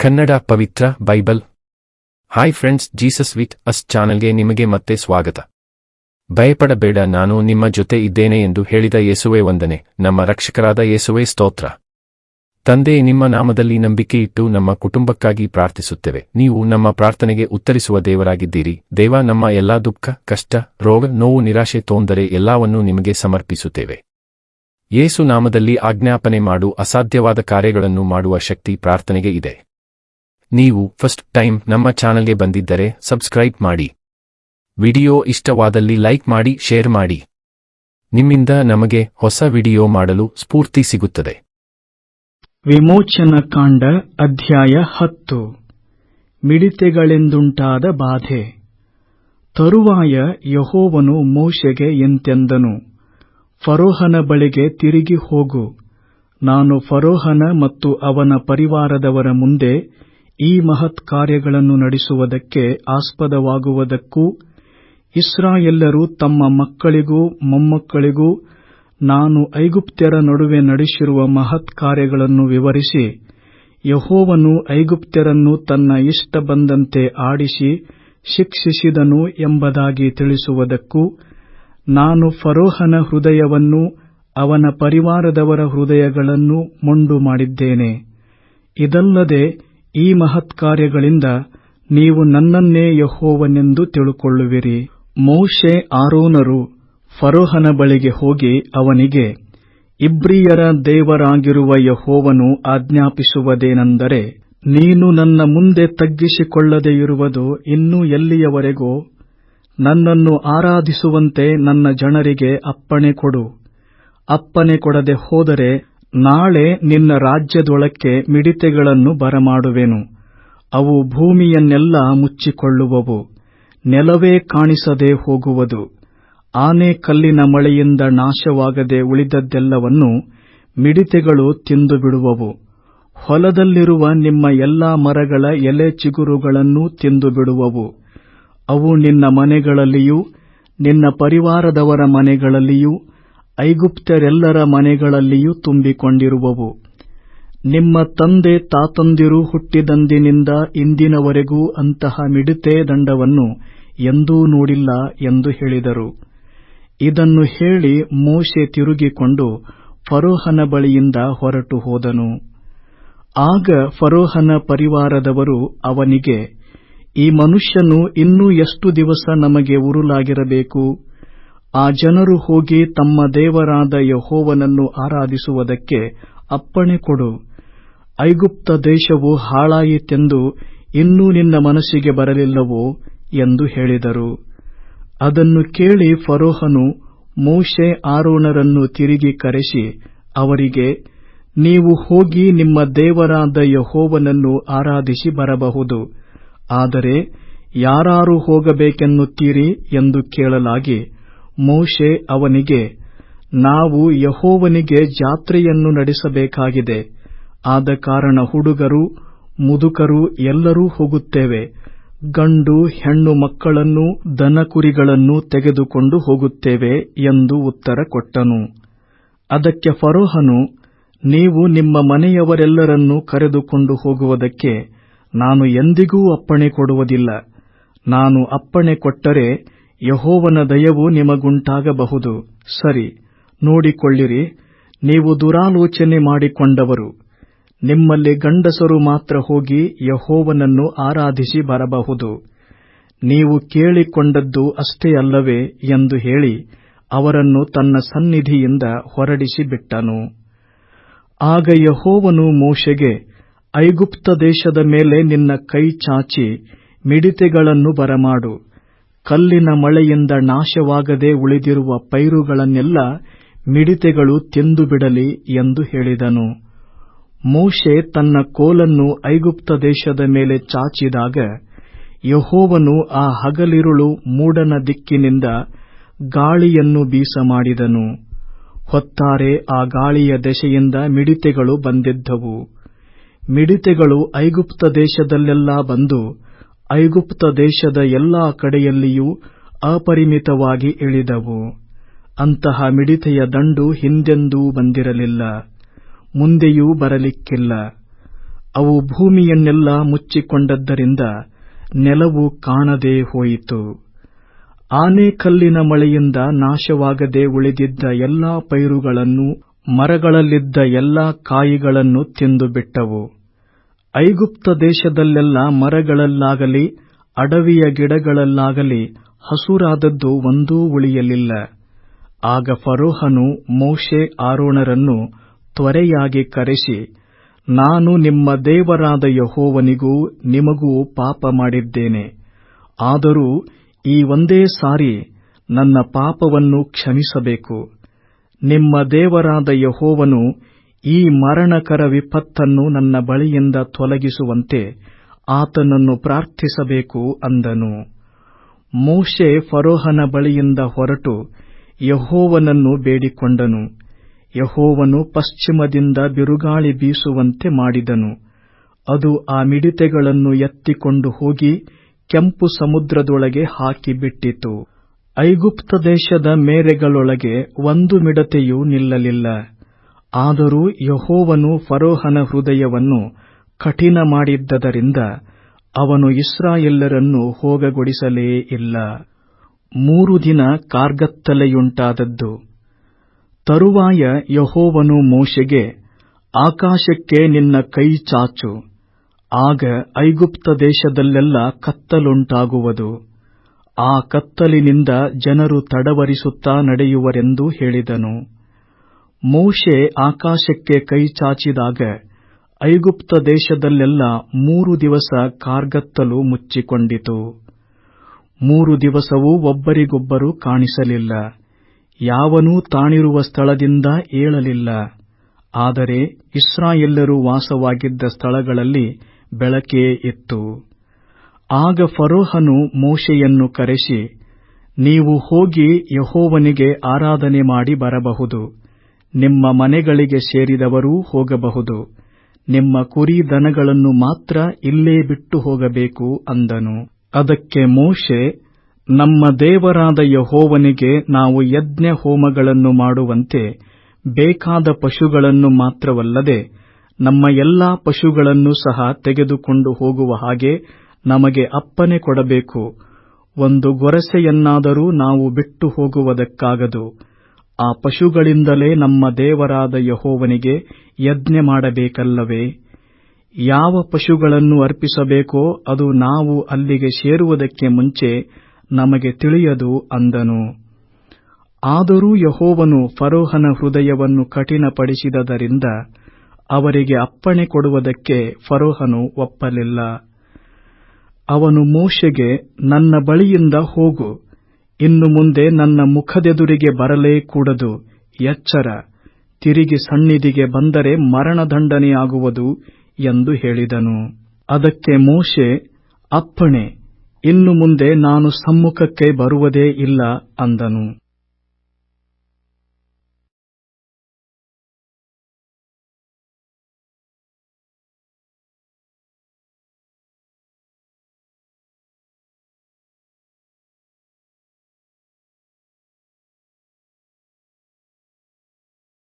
ಕನ್ನಡ ಪವಿತ್ರ Bible. Hi friends, Jesus with us ಚಾನಲ್ಗೆ ನಿಮಗೆ ಮತ್ತೆ ಸ್ವಾಗತ. ಭಯಪಡಬೇಡ, ನಾನು ನಿಮ್ಮ ಜೊತೆ ಇದ್ದೇನೆ ಎಂದು ಹೇಳಿದ ಯೇಸುವೆ ವಂದನೆ. ನಮ್ಮ ರಕ್ಷಕರಾದ ಯೇಸುವೆ ಸ್ತೋತ್ರ. ತಂದೆ, ನಿಮ್ಮ ನಾಮದಲ್ಲಿ ನಂಬಿಕೆ ಇಟ್ಟು ನಮ್ಮ ಕುಟುಂಬಕ್ಕಾಗಿ ಪ್ರಾರ್ಥಿಸುತ್ತೇವೆ. ನೀವು ನಮ್ಮ ಪ್ರಾರ್ಥನೆಗೆ ಉತ್ತರಿಸುವ ದೇವರಾಗಿದ್ದೀರಿ. ದೇವ, ನಮ್ಮ ಎಲ್ಲಾ ದುಃಖ, ಕಷ್ಟ, ರೋಗ, ನೋವು, ನಿರಾಶೆ, ತೊಂದರೆ ಎಲ್ಲವನ್ನೂ ನಿಮಗೆ ಸಮರ್ಪಿಸುತ್ತೇವೆ. ಯೇಸು ನಾಮದಲ್ಲಿ ಆಜ್ಞಾಪನೆ ಮಾಡು. ಅಸಾಧ್ಯವಾದ ಕಾರ್ಯಗಳನ್ನು ಮಾಡುವ ಶಕ್ತಿ ಪ್ರಾರ್ಥನೆಗೆ ಇದೆ. ನೀವು ಫಸ್ಟ್ ಟೈಮ್ ನಮ್ಮ ಚಾನಲ್ಗೆ ಬಂದಿದ್ದರೆ ಸಬ್ಸ್ಕ್ರೈಬ್ ಮಾಡಿ. ವಿಡಿಯೋ ಇಷ್ಟವಾದಲ್ಲಿ ಲೈಕ್ ಮಾಡಿ, ಶೇರ್ ಮಾಡಿ. ನಿಮ್ಮಿಂದ ನಮಗೆ ಹೊಸ ವಿಡಿಯೋ ಮಾಡಲು ಸ್ಫೂರ್ತಿ ಸಿಗುತ್ತದೆ. ವಿಮೋಚನಕಾಂಡ ಅಧ್ಯಾಯ 10. ಮಿಡಿತೆಗಳೆಂದುಂಟಾದ ಬಾಧೆ. ತರುವಾಯ ಯೆಹೋವನು ಮೋಶೆಗೆ ಎಂತೆಂದನು, ಫರೋಹನ ಬಳಿಗೆ ತಿರುಗಿ ಹೋಗು. ನಾನು ಫರೋಹನ ಮತ್ತು ಅವನ ಪರಿವಾರದವರ ಮುಂದೆ ಈ ಮಹತ್ ಕಾರ್ಯಗಳನ್ನು ನಡೆಸುವುದಕ್ಕೆ ಆಸ್ಪದವಾಗುವುದಕ್ಕೂ ಇಸ್ರಾಯೇಲ್ಯರು ತಮ್ಮ ಮಕ್ಕಳಿಗೂ ಮೊಮ್ಮಕ್ಕಳಿಗೂ ನಾನು ಐಗುಪ್ತ್ಯರ ನಡುವೆ ನಡೆಸಿರುವ ಮಹತ್ ಕಾರ್ಯಗಳನ್ನು ವಿವರಿಸಿ, ಯೆಹೋವನು ಐಗುಪ್ತ್ಯರನ್ನು ತನ್ನ ಇಷ್ಟ ಬಂದಂತೆ ಆಡಿಸಿ ಶಿಕ್ಷಿಸಿದನು ಎಂಬುದಾಗಿ ತಿಳಿಸುವುದಕ್ಕೂ ನಾನು ಫರೋಹನ ಹೃದಯವನ್ನೂ ಅವನ ಪರಿವಾರದವರ ಹೃದಯಗಳನ್ನೂ ಮೊಂಡು ಮಾಡಿದ್ದೇನೆ. ಇದಲ್ಲದೆ ಈ ಮಹತ್ ಕಾರ್ಯಗಳಿಂದ ನೀವು ನನ್ನನ್ನೇ ಯೆಹೋವನೆಂದು ತಿಳುಕೊಳ್ಳುವಿರಿ. ಮೋಶೆ ಆರೋನರು ಫರೋಹನ ಬಳಿಗೆ ಹೋಗಿ ಅವನಿಗೆ, ಇಬ್ರಿಯರ ದೇವರಾಗಿರುವ ಯೆಹೋವನು ಆಜ್ಞಾಪಿಸುವುದೇನೆಂದರೆ, ನೀನು ನನ್ನ ಮುಂದೆ ತಗ್ಗಿಸಿಕೊಳ್ಳದೆ ಇರುವುದು ಇನ್ನೂ ಎಲ್ಲಿಯವರೆಗೋ? ನನ್ನನ್ನು ಆರಾಧಿಸುವಂತೆ ನನ್ನ ಜನರಿಗೆ ಅಪ್ಪಣೆ ಕೊಡು. ಅಪ್ಪಣೆ ಕೊಡದೆ ಹೋದರೆ ನಾಳೆ ನಿನ್ನ ರಾಜ್ಯದೊಳಕ್ಕೆ ಮಿಡಿತೆಗಳನ್ನು ಬರಮಾಡುವೆನು. ಅವು ಭೂಮಿಯನ್ನೆಲ್ಲ ಮುಚ್ಚಿಕೊಳ್ಳುವವು, ನೆಲವೇ ಕಾಣಿಸದೆ ಹೋಗುವುದು. ಆನೆಕಲ್ಲಿನ ಮಳೆಯಿಂದ ನಾಶವಾಗದೆ ಉಳಿದದ್ದೆಲ್ಲವನ್ನು ಮಿಡಿತೆಗಳು ತಿಂದುಬಿಡುವವು. ಹೊಲದಲ್ಲಿರುವ ನಿಮ್ಮ ಎಲ್ಲಾ ಮರಗಳ ಎಲೆ ಚಿಗುರುಗಳನ್ನೂ ತಿಂದುಬಿಡುವವು. ಅವು ನಿನ್ನ ಮನೆಗಳಲ್ಲಿಯೂ ನಿನ್ನ ಪರಿವಾರದವರ ಮನೆಗಳಲ್ಲಿಯೂ ಐಗುಪ್ತ್ಯರೆಲ್ಲರ ಮನೆಗಳಲ್ಲಿಯೂ ತುಂಬಿಕೊಂಡಿರುವವು. ನಿಮ್ಮ ತಂದೆ ತಾತಂದಿರು ಹುಟ್ಟಿದಂದಿನಿಂದ ಇಂದಿನವರೆಗೂ ಅಂತಹ ಮಿಡಿತೆ ದಂಡವನ್ನು ಎಂದೂ ನೋಡಿಲ್ಲ ಎಂದು ಹೇಳಿದರು. ಇದನ್ನು ಹೇಳಿ ಮೋಶೆ ತಿರುಗಿಕೊಂಡು ಫರೋಹನ ಬಳಿಯಿಂದ ಹೊರಟು ಹೋದನು. ಆಗ ಫರೋಹನ ಪರಿವಾರದವರು ಅವನಿಗೆ, ಈ ಮನುಷ್ಯನು ಇನ್ನೂ ಎಷ್ಟು ದಿವಸ ನಮಗೆ ಉರುಲಾಗಿರಬೇಕು? ಆ ಜನರು ಹೋಗಿ ತಮ್ಮ ದೇವರಾದ ಯೆಹೋವನನ್ನು ಆರಾಧಿಸುವುದಕ್ಕೆ ಅಪ್ಪಣೆ ಕೊಡು. ಐಗುಪ್ತ ದೇಶವು ಹಾಳಾಯಿತೆಂದು ಇನ್ನೂ ನಿನ್ನ ಮನಸ್ಸಿಗೆ ಬರಲಿಲ್ಲವೋ ಎಂದು ಹೇಳಿದರು. ಅದನ್ನು ಕೇಳಿ ಫರೋಹನು ಮೋಶೆ ಆರೋನರನ್ನು ತಿರುಗಿ ಕರೆಸಿ ಅವರಿಗೆ, ನೀವು ಹೋಗಿ ನಿಮ್ಮ ದೇವರಾದ ಯೆಹೋವನನ್ನು ಆರಾಧಿಸಿ ಬರಬಹುದು. ಆದರೆ ಯಾರಾರು ಹೋಗಬೇಕೆನ್ನುತ್ತೀರಿ ಎಂದು ಕೇಳಲಾಗಿ, ಮೋಶೆ ಅವನಿಗೆ, ನಾವು ಯೆಹೋವನಿಗೆ ಜಾತ್ರೆಯನ್ನು ನಡೆಸಬೇಕಾಗಿದೆ. ಆದ ಕಾರಣ ಹುಡುಗರು ಮುದುಕರು ಎಲ್ಲರೂ ಹೋಗುತ್ತೇವೆ. ಗಂಡು ಹೆಣ್ಣು ಮಕ್ಕಳನ್ನೂ ದನಕುರಿಗಳನ್ನೂ ತೆಗೆದುಕೊಂಡು ಹೋಗುತ್ತೇವೆ ಎಂದು ಉತ್ತರ ಕೊಟ್ಟನು. ಅದಕ್ಕೆ ಫರೋಹನು, ನೀವು ನಿಮ್ಮ ಮನೆಯವರೆಲ್ಲರನ್ನೂ ಕರೆದುಕೊಂಡು ಹೋಗುವುದಕ್ಕೆ ನಾನು ಎಂದಿಗೂ ಅಪ್ಪಣೆ ಕೊಡುವುದಿಲ್ಲ. ನಾನು ಅಪ್ಪಣೆ ಕೊಟ್ಟರೆ ಯೆಹೋವನ ದಯವು ನಿಮಗುಂಟಾಗಬಹುದು. ಸರಿ, ನೋಡಿಕೊಳ್ಳಿರಿ, ನೀವು ದುರಾಲೋಚನೆ ಮಾಡಿಕೊಂಡವರು. ನಿಮ್ಮಲ್ಲಿ ಗಂಡಸರು ಮಾತ್ರ ಹೋಗಿ ಯೆಹೋವನನ್ನು ಆರಾಧಿಸಿ ಬರಬಹುದು. ನೀವು ಕೇಳಿಕೊಂಡದ್ದು ಅಷ್ಟೇ ಅಲ್ಲವೇ ಎಂದು ಹೇಳಿ ಅವರನ್ನು ತನ್ನ ಸನ್ನಿಧಿಯಿಂದ ಹೊರಡಿಸಿ ಬಿಟ್ಟನು. ಆಗ ಯೆಹೋವನು ಮೋಶೆಗೆ, ಐಗುಪ್ತ ದೇಶದ ಮೇಲೆ ನಿನ್ನ ಕೈ ಚಾಚಿ ಮಿಡಿತೆಗಳನ್ನು ಬರಮಾಡು. ಕಲ್ಲಿನ ಮಳೆಯಿಂದ ನಾಶವಾಗದೆ ಉಳಿದಿರುವ ಪೈರುಗಳನ್ನೆಲ್ಲ ಮಿಡಿತೆಗಳು ತಿಂದುಬಿಡಲಿ ಎಂದು ಹೇಳಿದನು. ಮೋಶೆ ತನ್ನ ಕೋಲನ್ನು ಐಗುಪ್ತ ದೇಶದ ಮೇಲೆ ಚಾಚಿದಾಗ ಯೆಹೋವನು ಆ ಹಗಲಿರುಳು ಮೂಡನ ದಿಕ್ಕಿನಿಂದ ಗಾಳಿಯನ್ನು ಬೀಸಮಾಡಿದನು. ಹೊತ್ತಾರೆ ಆ ಗಾಳಿಯ ದೆಸೆಯಿಂದ ಮಿಡಿತೆಗಳು ಬಂದಿದ್ದವು. ಮಿಡಿತೆಗಳು ಐಗುಪ್ತ ದೇಶದಲ್ಲೆಲ್ಲ ಬಂದು ಐಗುಪ್ತ ದೇಶದ ಎಲ್ಲಾ ಕಡೆಯಲ್ಲಿಯೂ ಅಪರಿಮಿತವಾಗಿ ಇಳಿದವು. ಅಂತಹ ಮಿಡಿತೆಯ ದಂಡು ಹಿಂದೆಂದೂ ಬಂದಿರಲಿಲ್ಲ, ಮುಂದೆಯೂ ಬರಲಿಕ್ಕಿಲ್ಲ. ಅವು ಭೂಮಿಯನ್ನೆಲ್ಲ ಮುಚ್ಚಿಕೊಂಡದ್ದರಿಂದ ನೆಲವು ಕಾಣದೇ ಹೋಯಿತು. ಆನೆಕಲ್ಲಿನ ಮಳೆಯಿಂದ ನಾಶವಾಗದೆ ಉಳಿದಿದ್ದ ಎಲ್ಲಾ ಪೈರುಗಳನ್ನು, ಮರಗಳಲ್ಲಿದ್ದ ಎಲ್ಲಾ ಕಾಯಿಗಳನ್ನು ತಿಂದುಬಿಟ್ಟವು. ಐಗುಪ್ತ ದೇಶದಲ್ಲೆಲ್ಲ ಮರಗಳಲ್ಲಾಗಲಿ ಅಡವಿಯ ಗಿಡಗಳಲ್ಲಾಗಲಿ ಹಸುರಾದದ್ದು ಒಂದೂ ಉಳಿಯಲಿಲ್ಲ. ಆಗ ಫರೋಹನು ಮೋಶೆ ಆರೋನರನ್ನು ತ್ವರೆಯಾಗಿ ಕರೆಸಿ, ನಾನು ನಿಮ್ಮ ದೇವರಾದ ಯೆಹೋವನಿಗೂ ನಿಮಗೂ ಪಾಪ ಮಾಡಿದ್ದೇನೆ. ಆದರೂ ಈ ಒಂದೇ ಸಾರಿ ನನ್ನ ಪಾಪವನ್ನು ಕ್ಷಮಿಸಬೇಕು. ನಿಮ್ಮ ದೇವರಾದ ಯೆಹೋವನು ಈ ಮರಣಕರ ವಿಪತ್ತನ್ನು ನನ್ನ ಬಳಿಯಿಂದ ತೊಲಗಿಸುವಂತೆ ಆತನನ್ನು ಪ್ರಾರ್ಥಿಸಬೇಕು ಅಂದನು. ಮೋಶೆ ಫರೋಹನ ಬಳಿಯಿಂದ ಹೊರಟು ಯೆಹೋವನನ್ನು ಬೇಡಿಕೊಂಡನು. ಯೆಹೋವನು ಪಶ್ಚಿಮದಿಂದ ಬಿರುಗಾಳಿ ಬೀಸುವಂತೆ ಮಾಡಿದನು. ಅದು ಆ ಮಿಡತೆಗಳನ್ನು ಎತ್ತಿಕೊಂಡು ಹೋಗಿ ಕೆಂಪು ಸಮುದ್ರದೊಳಗೆ ಹಾಕಿಬಿಟ್ಟಿತು. ಐಗುಪ್ತ ದೇಶದ ಮೇರೆಗಳೊಳಗೆ ಒಂದು ಮಿಡತೆಯೂ ನಿಲ್ಲಲಿಲ್ಲ. ಆದರೂ ಯೆಹೋವನು ಫರೋಹನ ಹೃದಯವನ್ನು ಕಠಿಣ ಮಾಡಿದ್ದರಿಂದ ಅವನು ಇಸ್ರಾಯೇಲ್ಯರನ್ನು ಹೋಗಗೊಡಿಸಲೇ ಇಲ್ಲ. 3 ದಿನ ಕಾರ್ಗತ್ತಲೆಯುಂಟಾದದ್ದು. ತರುವಾಯ ಯೆಹೋವನು ಮೋಶೆಗೆ, ಆಕಾಶಕ್ಕೆ ನಿನ್ನ ಕೈ ಚಾಚು, ಆಗ ಐಗುಪ್ತ ದೇಶದಲ್ಲೆಲ್ಲ ಕತ್ತಲುಂಟಾಗುವುದು. ಆ ಕತ್ತಲಿನಿಂದ ಜನರು ತಡವರಿಸುತ್ತಾ ನಡೆಯುವರೆಂದು ಹೇಳಿದನು. ಮೋಶೆ ಆಕಾಶಕ್ಕೆ ಕೈ ಚಾಚಿದಾಗ ಐಗುಪ್ತ ದೇಶದಲ್ಲೆಲ್ಲ 3 ದಿವಸ ಕಾರ್ಗತ್ತಲು ಮುಚ್ಚಿಕೊಂಡಿತು. 3 ದಿವಸವೂ ಒಬ್ಬರಿಗೊಬ್ಬರು ಕಾಣಿಸಲಿಲ್ಲ. ಯಾವನೂ ತಾನಿರುವ ಸ್ಥಳದಿಂದ ಏಳಲಿಲ್ಲ. ಆದರೆ ಇಸ್ರಾಯೇಲ್ಯರು ವಾಸವಾಗಿದ್ದ ಸ್ಥಳಗಳಲ್ಲಿ ಬೆಳಕೇ ಇತ್ತು. ಆಗ ಫರೋಹನು ಮೋಶೆಯನ್ನು ಕರೆಸಿ, ನೀವು ಹೋಗಿ ಯೆಹೋವನಿಗೆ ಆರಾಧನೆ ಮಾಡಿ ಬರಬಹುದು. ನಿಮ್ಮ ಮನೆಗಳಿಗೆ ಸೇರಿದವರೂ ಹೋಗಬಹುದು. ನಿಮ್ಮ ಕುರಿ ದನಗಳನ್ನು ಮಾತ್ರ ಇಲ್ಲೇ ಬಿಟ್ಟು ಹೋಗಬೇಕು ಅಂದನು. ಅದಕ್ಕೆ ಮೋಶೆ, ನಮ್ಮ ದೇವರಾದ ಯೆಹೋವನಿಗೆ ನಾವು ಯಜ್ಞ ಹೋಮಗಳನ್ನು ಮಾಡುವಂತೆ ಬೇಕಾದ ಪಶುಗಳನ್ನು ಮಾತ್ರವಲ್ಲದೆ ನಮ್ಮ ಎಲ್ಲಾ ಪಶುಗಳನ್ನು ಸಹ ತೆಗೆದುಕೊಂಡು ಹೋಗುವ ಹಾಗೆ ನಮಗೆ ಅಪ್ಪಣೆ ಕೊಡಬೇಕು. ಒಂದು ಗೊರಸೆಯನ್ನಾದರೂ ನಾವು ಬಿಟ್ಟು ಹೋಗುವುದಕ್ಕಾಗದು. ಆ ಪಶುಗಳಿಂದಲೇ ನಮ್ಮ ದೇವರಾದ ಯೆಹೋವನಿಗೆ ಯಜ್ಞ ಮಾಡಬೇಕಲ್ಲವೇ? ಯಾವ ಪಶುಗಳನ್ನು ಅರ್ಪಿಸಬೇಕೋ ಅದು ನಾವು ಅಲ್ಲಿಗೆ ಸೇರುವುದಕ್ಕೆ ಮುಂಚೆ ನಮಗೆ ತಿಳಿಯದು ಅಂದನು. ಆದರೂ ಯೆಹೋವನು ಫರೋಹನ ಹೃದಯವನ್ನು ಕಠಿಣಪಡಿಸಿದ್ದರಿಂದ ಅವರಿಗೆ ಅಪ್ಪಣೆ ಕೊಡುವುದಕ್ಕೆ ಫರೋಹನು ಒಪ್ಪಲಿಲ್ಲ. ಅವನು ಮೋಶೆಗೆ, ನನ್ನ ಬಳಿಯಿಂದ ಹೋಗು, ಇನ್ನು ಮುಂದೆ ನನ್ನ ಮುಖದೆದುರಿಗೆ ಬರಲೇ ಕೂಡದು. ಎಚ್ಚರ, ತಿರುಗಿ ಸನ್ನಿಧಿಗೆ ಬಂದರೆ ಮರಣದಂಡನೆಯಾಗುವುದು ಎಂದು ಹೇಳಿದನು. ಅದಕ್ಕೆ ಮೋಶೆ, ಅಪ್ಪಣೆ, ಇನ್ನು ಮುಂದೆ ನಾನು ಸಮ್ಮುಖಕ್ಕೆ ಬರುವುದೇ ಇಲ್ಲ ಅಂದನು.